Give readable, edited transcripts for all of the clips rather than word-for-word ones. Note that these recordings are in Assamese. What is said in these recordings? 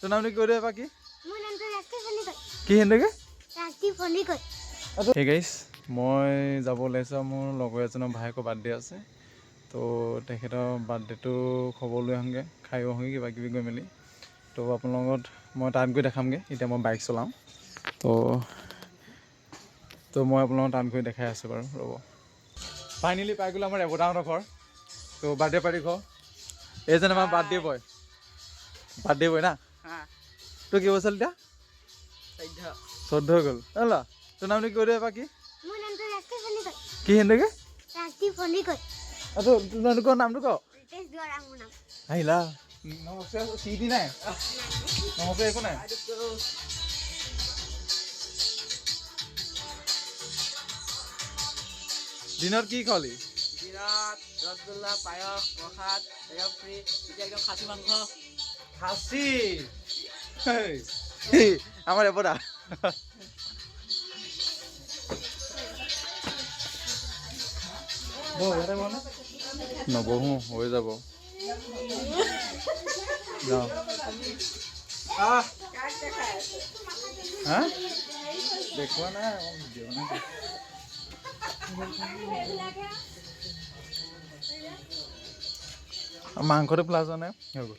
তোৰ নামটো কৈ দে এবাৰ কি? মোৰ নামটো ৰাজদীপ সন্দিকৈ। কি সেনেকে? ৰাজদীপ সন্দিকৈ। হে গাইছ, মই যাব ওলাইছোঁ মোৰ লগৰ এজনৰ ভায়েকৰ বাৰ্থডে আছে। তো তেখেতৰ বাৰ্থডেটো খবৰ লৈ আহোঁগৈ, খাই আহোঁগৈ কিবা কিবি গৈ মেলি। তো আপোনালোকৰ লগত মই তাত গৈ দেখামগৈ। এতিয়া মই বাইক চলাওঁ। তো মই আপোনালোকক তাত গৈ দেখাই আছোঁ বাৰু, ৰ'ব। ফাইনেলি পাই গ'লোঁ আমাৰ ৰেবতাহঁতৰ ঘৰ। তো বাৰ্থডে পাৰ্টি ঘৰ। এইজন আমাৰ বাৰ্থডে বয় না? তোৰ কি বছৰ এতিয়া? 14 হৈ গ'ল। তোৰ নামটো কৈ দে এবাৰ কি? মোৰ নামটো ৰাজদীপ সন্দিকৈ। কি সেনেকে? ৰাজদীপ সন্দিকৈ। তোৰ নামটো ক? ৰিতেশ দুৱাৰা মোৰ নাম। আহিলা নমস্কাৰ চিটি নাই নমস্কাৰ একো নাই। দিনত কি খালি? দিনত ৰসগোল্লা, পায়স, প্ৰসাদ, ফ্ৰী, এতিয়া একদম খাচী মাংস। খাচী আমাৰ এপদা নবহো হৈ যাব। যাওঁ দেখুৱা নাই মাংসটো প্লাছ নাই হৈ গ'ল।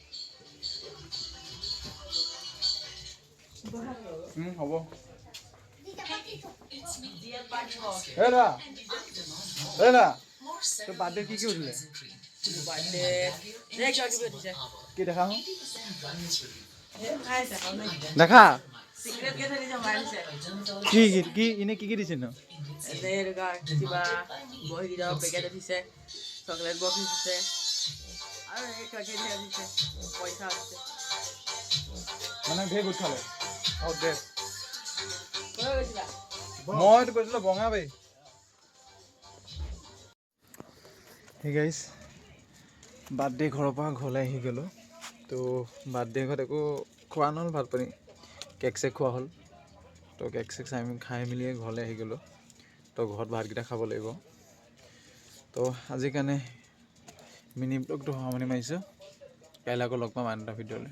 হ'ব তোৰ বাৰ্থডে কি উঠিলে? কি দেখা দেখা কি কি এনে কি দিছে ন? কিবা বহি পেকেট উঠিছে, চকলেট বক্স উঠিছে আৰু পইচা উঠিছে। মানে ভেগ উঠালে মইতো কৈছিলো বঙাবাৰী। সেই গাইছ, বাৰ্থডে ঘৰৰ পৰা ঘৰলৈ আহি গ'লোঁ। তো বাৰ্থডে ঘৰত একো খোৱা নহ'ল, ভাত পানী কেক চেক খোৱা হ'ল। তো কেক চেক খাই মেলিয়ে ঘৰলৈ আহি গ'লোঁ। তো ঘৰত ভাতকেইটা খাব লাগিব। তো আজিৰ কাৰণে মিনি ব্লগটো সামৰণি মাৰিছোঁ। কাইলৈ আকৌ লগ পাম আন এটা ভিডিঅ'লৈ।